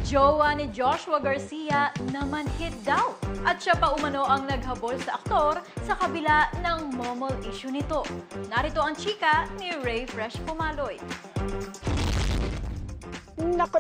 Jowa ni Joshua Garcia namanhid daw at siya pa umano ang naghabol sa aktor sa kabila ng momol issue nito. Narito ang chika ni Ray Fresh Pumaloy. Naku!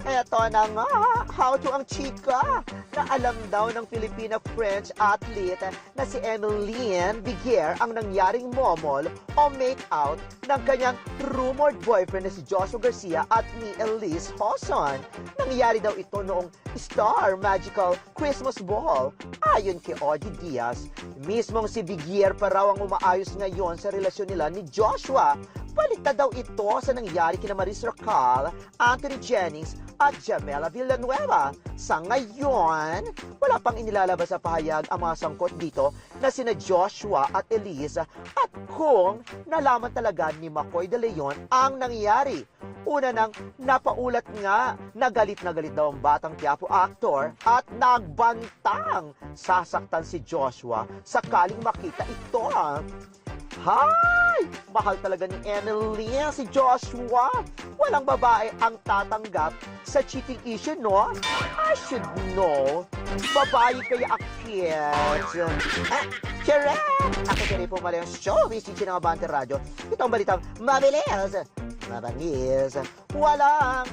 Eto na nga, how to ang chika na alam daw ng Filipina-French athlete na si Emeline Vigier ang nangyaring momol o make-out ng kanyang rumored boyfriend na si Joshua Garcia at ni Elise Hoson. Nangyari daw ito noong Star Magical Christmas Ball. Ayon kay Ogie Diaz, mismong si Vigier pa raw ang umaayos ngayon sa relasyon nila ni Joshua. Baliktad daw ito sa nangyari kina Maris Racal, Anthony Jennings at Jamela Villanueva. Sa ngayon, wala pang inilalabas sa pahayag ang mga sangkot dito na sina Joshua at Elise at kung nalaman talaga ni McCoy De Leon ang nangyari. Una nang napaulat nga na galit daw ang batang Quiapo actor at nagbantang sasaktan si Joshua sakaling makita ito. Hay! Mahal talaga ni Emeline si Joshua. Walang babae ang tatanggap sa cheating issue, no? I should know. Babae kaya akit. Correct! Ako si Ray Pumaloy ang showbiz teacher ng Abante Radio. Ito ang balitang mabilis, mabangis, walang